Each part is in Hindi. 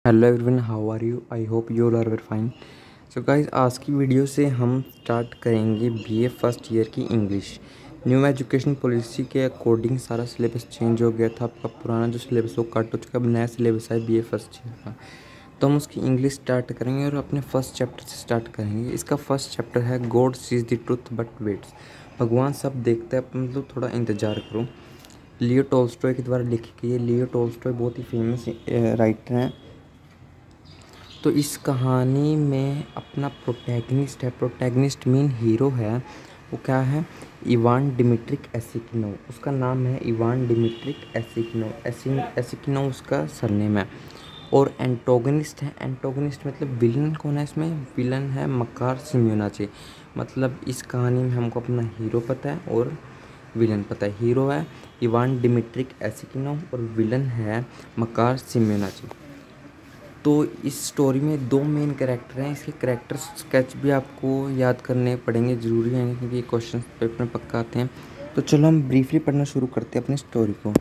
Hello everyone, how are you? I hope you all are very fine. So guys, आज की वीडियो से हम स्टार्ट करेंगे बीए फर्स्ट ईयर की इंग्लिश। न्यू एजुकेशन पॉलिसी के अकॉर्डिंग सारा सिलेबस चेंज हो गया था। आपका पुराना जो सिलेबस वो कट हो चुका है, अब नया सिलेबस है बीए फर्स्ट ईयर का। तो हम उसकी इंग्लिश स्टार्ट करेंगे और अपने फर्स्ट चैप्टर से स्टार्ट करेंगे। इसका फर्स्ट चैप्टर है God sees the truth but weights. भगवान सब देखते हैं, मतलब थोड़ा इंतज़ार करो। लियो टॉल्स्टॉय के द्वारा लिखी गई है। लियो टॉल्स्टॉय बहुत ही फेमस राइटर हैं। तो इस कहानी में अपना प्रोटैगनिस्ट है, प्रोटैगनिस्ट मीन हीरो है, वो क्या है? Ivan Dmitrich एसिकिनोव। उसका नाम है इवान डिमिट्रिक एसिकिनोव। एसिकिनोव उसका सरनेम है। और एंटोगनिस्ट है। एंटोगनिस्ट मतलब विलन कौन है इसमें? विलन है मकार सिम्योनाचे। मतलब इस कहानी में हमको अपना हीरो पता है और विलन पता है। हीरो है इवान डिमिट्रिक एसिकिनोव और विलन है मकार सिम्योनाचे। तो इस स्टोरी में दो मेन कैरेक्टर हैं। इसके कैरेक्टर स्केच भी आपको याद करने पड़ेंगे, ज़रूरी है, क्योंकि ये क्वेश्चन पेपर में पक्का आते हैं। तो चलो हम ब्रीफली पढ़ना शुरू करते हैं अपनी स्टोरी को।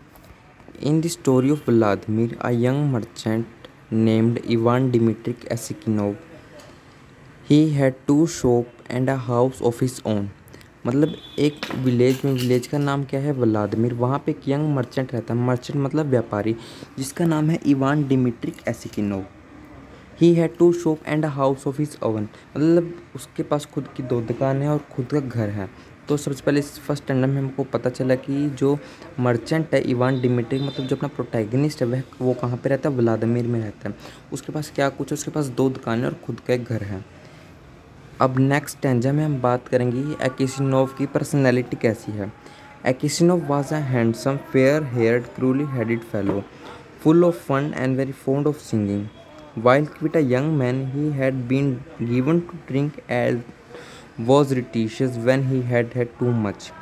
In the story of Vladimir, a young merchant named Ivan Dmitrich एसिकिनोव, he had to shop and a house of his own. मतलब एक विलेज में, विलेज का नाम क्या है? व्लादिमीर। वहाँ पे एक यंग मर्चेंट रहता है। मर्चेंट मतलब व्यापारी, जिसका नाम है इवान डिमिट्रिक एसिकिनोव। He had to shop and a house of his own. मतलब उसके पास खुद की दो दुकान है और खुद का घर है। तो सबसे पहले इस फर्स्ट स्टैंडर्ड में हमको पता चला कि जो मर्चेंट है इवान डिमिट्रिक, मतलब जो अपना प्रोटैगनिस्ट है, वह वो कहाँ पे रहता है? व्लादिमीर में रहता है। उसके पास क्या कुछ है? उसके पास दो दुकानें और खुद का एक घर है। अब नेक्स्ट स्टैंजा में हम बात करेंगे एकिसिनोव की पर्सनैलिटी कैसी है। Aksionov was a handsome fair haired curly headed fellow, full of fun and very fond of singing. While quite a young man, he had been given to drink and was rititious when he had had too much.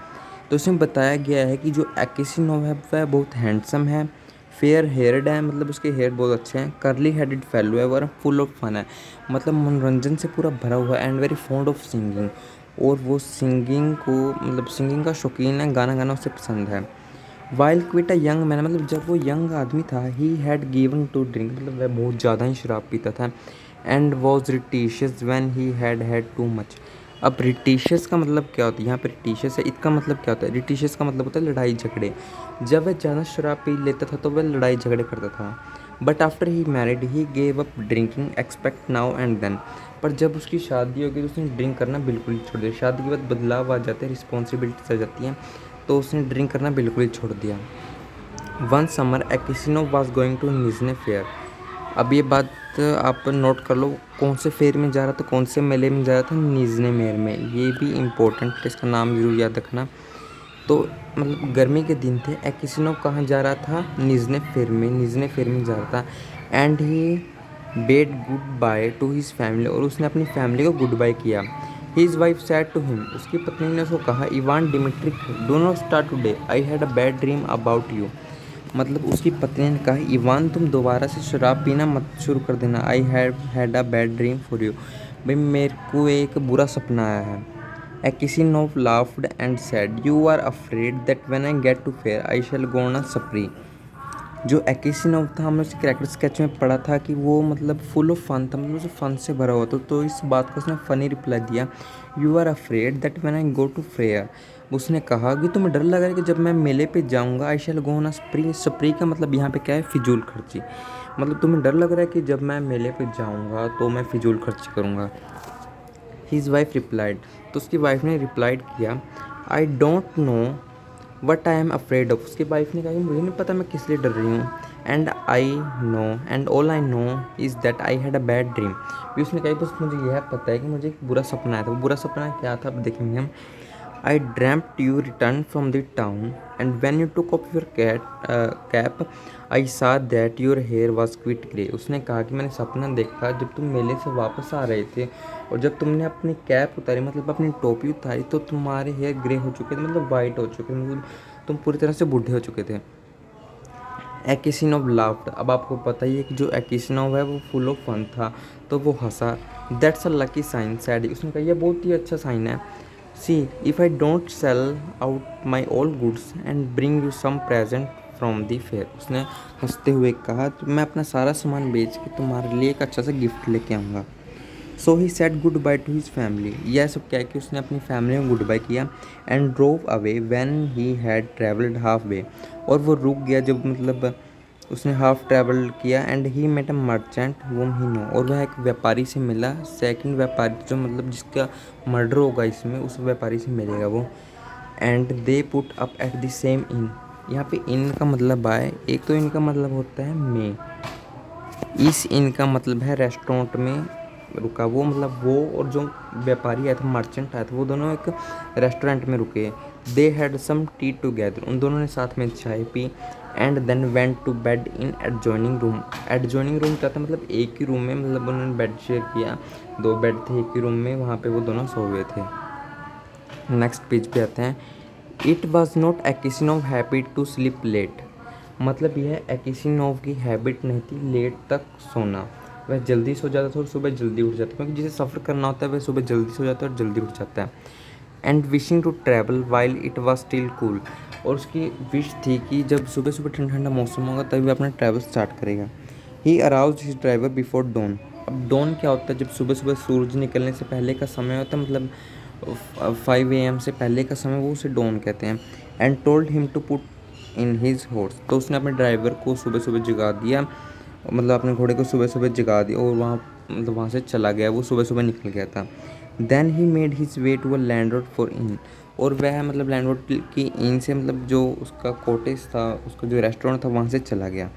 तो इसमें बताया गया है कि जो एकिसिनोव है वह बहुत हैंडसम है, फेयर हेयर्ड है, मतलब उसके हेयर बहुत अच्छे हैं, कर्ली हेडेड फेलो है, वह फुल ऑफ फन है, मतलब मनोरंजन से पूरा भरा हुआ है, and very fond of singing, और वो सिंगिंग को, मतलब सिंगिंग का शौकीन है, गाना गाना उसे पसंद है। While quite a young man, मतलब जब वो यंग आदमी था, he had given to drink, मतलब वह बहुत ज़्यादा ही शराब पीता था, and was riotous when he had had too much. अब रिटीशियस का मतलब क्या होता है? यहाँ पे रिटीशियस है, इसका मतलब क्या होता है? रिटीशियस का मतलब होता है लड़ाई झगड़े। जब वह ज़्यादा शराब पी लेता था तो वह लड़ाई झगड़े करता था। But after he married he gave up drinking except now and then. पर जब उसकी शादी होगी तो उसने ड्रिंक करना बिल्कुल ही छोड़ दिया। शादी के बाद बदलाव आ जाते हैं, रिस्पॉन्सिबिलिटीज आ जाती हैं, तो उसने ड्रिंक करना बिल्कुल ही छोड़ दिया। One summer Aksionov was going to Nizhny fair. अब ये बात आप नोट कर लो, कौन से फेयर में जा रहा था, कौन से मेले में जा रहा था? निजने मेर में। ये भी इम्पोर्टेंट है, इसका नाम जरूर याद रखना। तो मतलब गर्मी के दिन थे, एकिसिनोव कहाँ जा रहा था? निजने फेयर में। निजने फेयर में जा रहा था। And he bade good bye to his family, और उसने अपनी फैमिली को गुड बाय किया। His wife said to him, उसकी पत्नी ने उसको कहा, Ivan Dmitrich do not start today, I had a bad dream about you. मतलब उसकी पत्नी ने कहा, इवान तुम दोबारा से शराब पीना मत शुरू कर देना, I had a bad dream for you, भाई मेरे को एक बुरा सपना आया है। Aksionov laughed and said, you are afraid that when I get to fair I shall go on a spree. जो एकिसिनोव था, हमने उसके कैरेक्टर स्केच में पढ़ा था कि वो मतलब फुल ऑफ फन था, मतलब उसे फन से भरा हुआ था। तो इस बात को उसने फ़नी रिप्लाई दिया, you are afraid that when I go to fair. उसने कहा कि तुम्हें डर लग रहा है कि जब मैं मेले पे जाऊंगा, आई शैल गो ऑन अ स्प्री। स्प्री का मतलब यहाँ पे क्या है? फिजूल खर्ची। मतलब तुम्हें डर लग रहा है कि जब मैं मेले पे जाऊंगा तो मैं फिजूल खर्ची करूँगा। हिज वाइफ रिप्लाइड, तो उसकी वाइफ ने रिप्लाइड किया, I don't know what I am afraid of. उसकी वाइफ ने कहा कि मुझे नहीं पता मैं किस लिए डर रही हूँ। And I know and all I know is that I had a bad dream. भी उसने कहा बस मुझे यह पता है कि मुझे एक बुरा सपना आया था। वो बुरा सपना क्या था अब देखेंगे हम। I dreamt you returned from the town, and when you took off your cap, I saw that your hair was quite grey. उसने कहा कि मैंने सपना देखा जब तुम मेले से वापस आ रहे थे, और जब तुमने अपनी कैप उतारी, मतलब अपनी टोपी उतारी, तो तुम्हारे हेयर ग्रे हो चुके थे, मतलब वाइट हो चुके थे, मतलब तुम पूरी तरह से बूढ़े हो चुके थे। एकिसिनोव लाफ्ड, अब आपको पता ही है कि जो एकिसिनोव है वो फुल ऑफ फन था, तो वो हंसा। That's a lucky sign said, उसने कहा यह बहुत ही अच्छा साइन है। See if I don't sell out my all goods and bring you some present from the fair. उसने हंसते हुए कहा, तो मैं अपना सारा सामान बेच के तुम्हारे लिए एक अच्छा सा गिफ्ट लेके आऊँगा। So he said good bye to his family. यह सब कह के उसने अपनी फैमिली में गुड बाय किया। And drove away when he had travelled half way. और वो रुक गया जब मतलब उसने हाफ ट्रैवल किया। And he met a merchant whom he know. और वह एक व्यापारी से मिला, सेकंड व्यापारी जो मतलब जिसका मर्डर होगा इसमें, उस व्यापारी से मिलेगा वो। And they put up at the same in. यहाँ पे इन का मतलब आए, एक तो इनका मतलब होता है में, इस इन का मतलब है रेस्टोरेंट में रुका। वो मतलब वो और जो व्यापारी आया था, मर्चेंट आया था, वो दोनों एक रेस्टोरेंट में रुके। They had some tea together. उन दोनों ने साथ में चाय पी। And then went to bed in adjoining room. Adjoining room क्या था, मतलब एक ही रूम में, मतलब उन्होंने बेड शेयर किया, 2 बेड थे एक ही रूम में, वहाँ पे वो दोनों सो हुए थे। नेक्स्ट पेज पे आते हैं। It was not Aksionov habit to sleep late. मतलब यह एकिसिनोव की हैबिट नहीं थी लेट तक सोना। वह जल्दी सो जाता था और सुबह जल्दी उठ जाता था, क्योंकि जिसे सफ़र करना होता है वह सुबह जल्दी सो जाता है और जल्दी उठ जाता है। And wishing to travel while it was still cool. और उसकी विश थी कि जब सुबह सुबह ठंडा ठंडा मौसम होगा तभी वह अपना ट्रैवल स्टार्ट करेगा। He arouse his driver before dawn. अब डॉन क्या होता है, जब सुबह सुबह सूरज निकलने से पहले का समय होता है, मतलब 5 AM से पहले का समय, वो उसे डॉन कहते हैं। And told him to put in his horse. तो उसने अपने ड्राइवर को सुबह सुबह जगा दिया, मतलब अपने घोड़े को सुबह सुबह जगा दिया, और वहाँ मतलब वहाँ से चला गया, वो सुबह सुबह निकल गया था। Then he made his way to a landlord for inn. और वह मतलब लैंडलॉर्ड की इन से मतलब जो उसका कॉटेज था, उसका जो रेस्टोरेंट था, वहाँ से चला गया।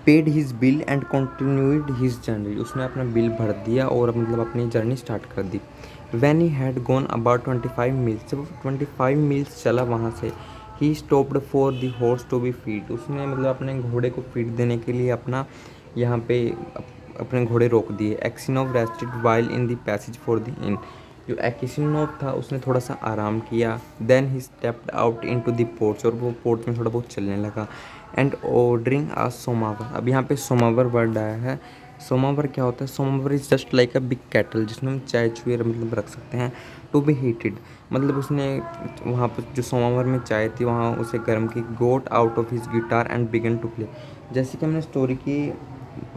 Paid his bill and continued his journey. उसने अपना बिल भर दिया और मतलब अपनी जर्नी स्टार्ट कर दी। When he had gone about 25 miles. जब 25 मील्स चला वहाँ से, he stopped for the horse to be feed. उसने मतलब अपने घोड़े को फीड देने के लिए अपना यहाँ पे अपने घोड़े रोक दिए। Aksionov rested while in the passage for the inn. जो एक्सिनोव था उसने थोड़ा सा आराम किया। Then he stepped out into the porch. और वो पोर्च में थोड़ा बहुत चलने लगा। And ordering a samovar. अब यहाँ पे सोमावर वर्ड आया है। सोमावर क्या होता है, samovar is just like a big kettle, जिसमें हम चाय चुए मतलब रख सकते हैं। टू बी हीटेड, मतलब उसने वहाँ पर जो सोमावर में चाय थी वहाँ उसे गर्म की। Got out of his guitar and began to play. जैसे कि हमने स्टोरी की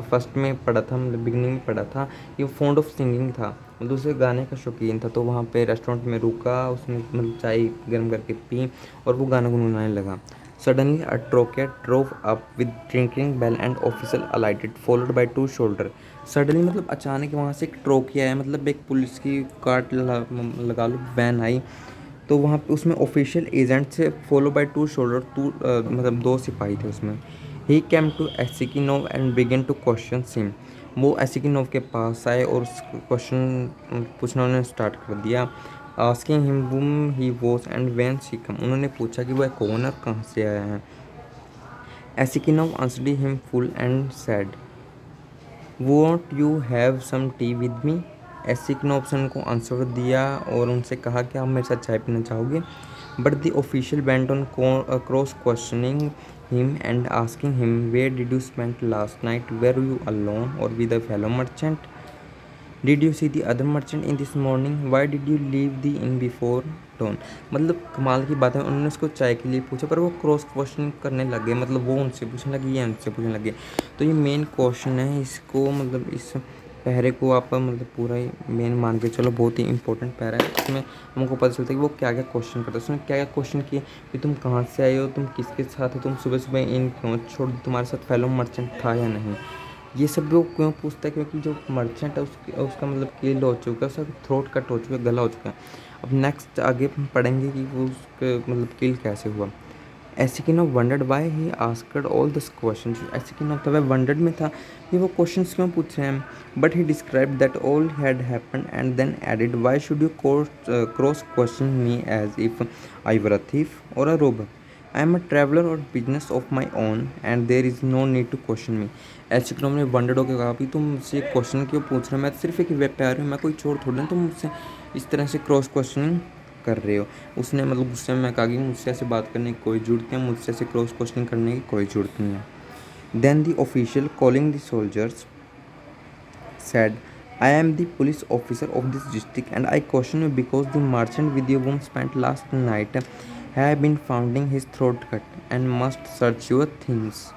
फर्स्ट में पढ़ा था, मतलब बिगनिंग में पढ़ा था, ये फॉन्ड ऑफ सिंगिंग था, मतलब उसे गाने का शौकीन था। तो वहाँ पे रेस्टोरेंट में रुका, उसने मतलब चाय गर्म करके पी और वो गाना गुनगुनाने लगा। Suddenly a troquet drove up with tinkling bell and officer alighted, followed by 2 soldiers. Suddenly मतलब अचानक वहाँ से एक ट्रोकिया आया, मतलब एक पुलिस की कार लगा लो, वैन आई। तो वहाँ पे उसमें ऑफिशियल एजेंट से फॉलो बाय 2 सोल्जर, मतलब 2 सिपाही थे उसमें। ही केम टू एसिकिनोव and began to question him. वो एसिकिनोव के पास आए और क्वेश्चन पूछना उन्होंने स्टार्ट कर दिया। Asking him whom he was and whence he come। उन्होंने पूछा कि वह कौन है, कहाँ से आया है। एसिकिनोव answered him full and said, won't you have some tea with me। एसिकिनोव ने उनको आंसर दिया और उनसे कहा कि आप मेरे साथ चाय पीना चाहोगे। But the official went on cross questioning him and asking him, where did you spend last night, were you alone or with a fellow merchant, did you see the other merchant in this morning, why did you leave the inn before dawn. मतलब कमाल की बात है, उन्होंने उसको चाय के लिए पूछा पर वो क्रॉस क्वेश्चन करने लगे, मतलब वो उनसे पूछने लगी, ये उनसे पूछने लगे। तो ये मेन क्वेश्चन है, इसको मतलब इस पहरे को आप मतलब पूरा ही मेन मान के चलो, बहुत ही इंपॉर्टेंट पहरा है। इसमें हमको पता चलता है कि वो क्या क्या क्वेश्चन करता है। उसने क्या क्या क्वेश्चन किए कि तुम कहाँ से आए हो, तुम किसके साथ हो, तुम सुबह सुबह इन क्यों छोड़, तुम्हारे साथ फेलो मर्चेंट था या नहीं। ये सब वो क्यों पूछता है, क्योंकि जो मर्चेंट है उसका मतलब किल हो चुका है, उसका थ्रोट कट हो चुका है, गला हो चुका है। अब नेक्स्ट आगे हम पढ़ेंगे कि वो उसके मतलब किल कैसे हुआ। एसिकिनोव wondered why he asked all this question. एसिकिनोव था वह वंडर्ड में था कि वो क्वेश्चन क्यों पूछ रहे हैं। But he describe that all had happened and then added, why should you cross question me as if I were a thief or a robber. I am a traveller or business of my own and there is no need to question me. एसिकिनोव ने वंडर्ड होकर कहा, भी तुम मुझसे क्वेश्चन क्यों पूछ रहे हो, मैं तो सिर्फ एक व्यापारी हूँ, मैं कोई चोर थोड़ा, तुम मुझसे इस तरह से क्रॉस क्वेश्चनिंग कर रहे हो। उसने मतलब गुस्से में कहा कि मुझसे ऐसे बात करने की कोई जरूरत नहीं है, मुझसे ऐसे क्रॉस क्वेश्चनिंग करने की कोई जरूरत नहीं है। Then the official calling the soldiers said, I am the police officer of this district and I question you because the merchant with you whom spent last night have been founding his throat cut and must search your things.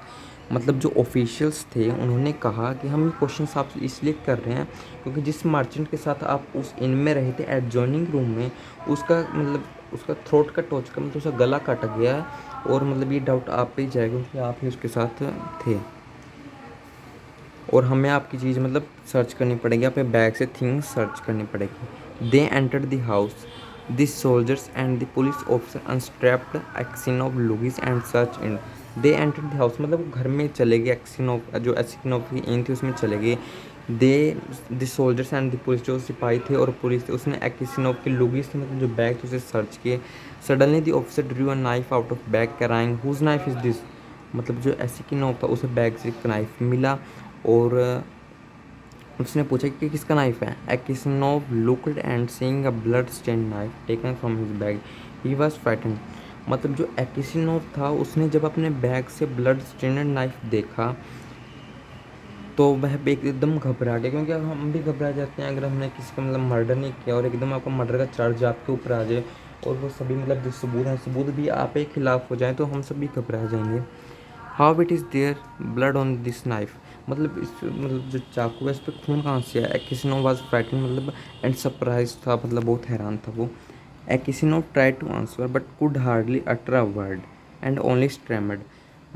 मतलब जो ऑफिशियल्स थे उन्होंने कहा कि हम ये क्वेश्चन आपसे इसलिए कर रहे हैं क्योंकि जिस मर्चेंट के साथ आप उस इन में रहे थे एडजॉइनिंग रूम में, उसका मतलब उसका थ्रोट कट हो चुका, मतलब उसका गला कट गया और मतलब ये डाउट आप पे ही जाएगा क्योंकि आप ही उसके साथ थे और हमें आपकी चीज़ मतलब सर्च करनी पड़ेगी, अपने बैग से थिंग्स सर्च करनी पड़ेगी। They entered the house, the soldiers and the police officer unstrapped Aksionov luggage and search in. They entered the house मतलब वो घर में चले गए, एक्सिनोव जो एक्सिनोव की इन थी उसमें चले गए। They the soldiers and the police जो सिपाही थे और पुलिस थे उसने एक्सिनोव के लुगीज थे मतलब जो बैग थे उसे सर्च किए। Suddenly the officer drew a knife out of bag crying whose knife is this. मतलब जो एक्सिनोव था उसे बैग से एक नाइफ मिला और उसने पूछा कि किसका नाइफ है। Aksionov looked and seeing a blood stain knife taken from his bag he was frightened. मतलब जो एक्सिनोव था उसने जब अपने बैग से ब्लड स्टेन नाइफ देखा तो वह एकदम घबरा गया, क्योंकि हम भी घबरा जाते हैं अगर हमने किसी का मतलब मर्डर नहीं किया और एकदम आपका मर्डर का चार्ज आपके ऊपर आ जाए और वो सभी मतलब जो सबूत हैं सबूत भी आप के खिलाफ हो जाए तो हम सभी घबरा जाएंगे। How it is their blood on this knife. मतलब इस मतलब जो चाकू है इस पर खून कहाँ से आया। एक्सिनो वाज फ्राइटेंड मतलब एंड सरप्राइज था, मतलब बहुत हैरान था वो। Aksionov tried to answer but could hardly utter a word and only stammered.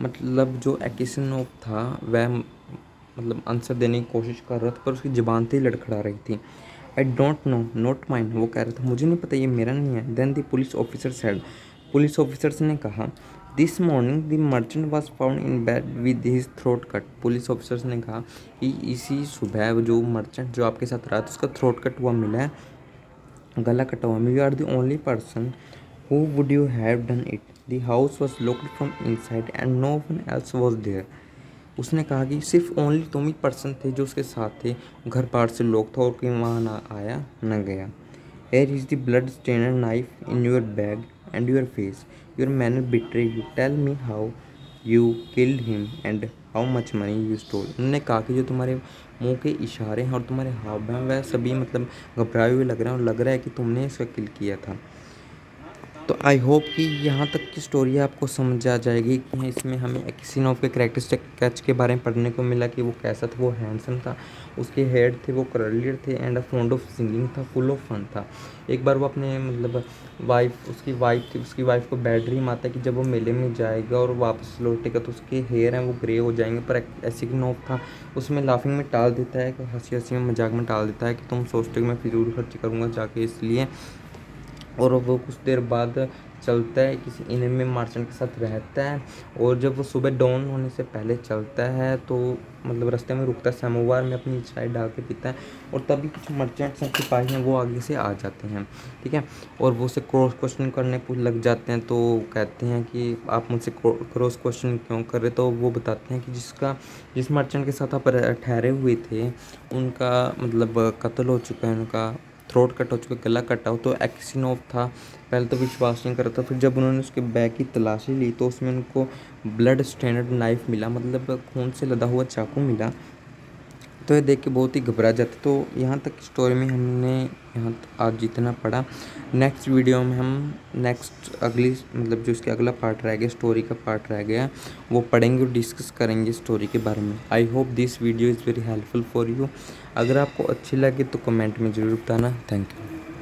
मतलब जो एक्सिनो था वह मतलब आंसर देने की कोशिश कर रहा था पर उसकी ज़ुबान से ही लड़खड़ा रही थी। I don't know not mine, वो कह रहा था मुझे नहीं पता, ये मेरा नहीं है। Then the police officer said, police officers ने कहा this morning the merchant was found in bed with his throat cut. Police officers ने कहा कि इसी सुबह जो मर्चेंट जो आपके साथ रहा था उसका थ्रोट कट हुआ मिला है, गला कटा हुआ। We are the only person who would you have done it. The house was locked from inside and no one else was there. उसने कहा कि सिर्फ ओनली तुम ही पर्सन थे जो उसके साथ थे, घर बाहर से लोग था और कोई वहाँ ना आया ना गया। Here is the blood-stained knife in your bag and your face. Your manner betray you. Tell me how you killed him and how much money you stole. उन्होंने कहा कि जो तुम्हारे मुंह के इशारे हैं और तुम्हारे हाव भाव वह सभी मतलब घबराए हुए लग रहे हैं और लग रहा है कि तुमने इसका किल किया था। तो आई होप कि यहाँ तक की स्टोरी आपको समझ आ जाएगी कि इसमें हमें एक्सिनोव के कैरेक्टरिस्टिक स्केच के बारे में पढ़ने को मिला कि वो कैसा था। वो हैंडसम था, उसके हेड थे वो कर्लियर थे एंड फॉन्ड ऑफ सिंगिंग था, फुल ऑफ फन था। एक बार वो अपने मतलब उसकी वाइफ को बैड ड्रीम आता है कि जब वो मेले में जाएगा और वापस लौटेगा तो उसके हेयर हैं वो ग्रे हो जाएंगे। पर एक्सिनोव था उसमें लाफिंग में टाल देता है, हंसी हंसी में मजाक में टाल देता है कि तुम सोचते हो मैं फिजूल खर्च करूँगा जाके इसलिए। और वो कुछ देर बाद चलता है किसी इन में मर्चेंट के साथ रहता है और जब वो सुबह डॉन होने से पहले चलता है तो मतलब रास्ते में रुकता है, समोवार में अपनी चाय डाल के पीता है और तभी कुछ मर्चेंट्स हैं सिपाही हैं वो आगे से आ जाते हैं, ठीक है। और वो उसे क्रॉस क्वेश्चन करने लग जाते हैं तो कहते हैं कि आप मुझसे क्रॉस क्वेश्चन क्यों कर रहे। तो वो बताते हैं कि जिस मर्चेंट के साथ आप ठहरे हुए थे उनका मतलब कत्ल हो चुका है, उनका थ्रोट कट हो चुका, गला कटा हो। तो एक्सिनोव था पहले तो विश्वास नहीं कर रहा था, फिर जब उन्होंने उसके बैग की तलाशी ली तो उसमें उनको ब्लड स्टेन्ड नाइफ मिला, मतलब खून से लदा हुआ चाकू मिला। तो ये देख के बहुत ही घबरा जाते। तो यहाँ तक स्टोरी में हमने यहाँ आज जितना पढ़ा, नेक्स्ट वीडियो में हम अगली मतलब जो इसके अगला पार्ट रह गया, स्टोरी का पार्ट रह गया, वो पढ़ेंगे और डिस्कस करेंगे स्टोरी के बारे में। I hope this video is very helpful for you. अगर आपको अच्छी लगे तो कमेंट में ज़रूर बताना। Thank you.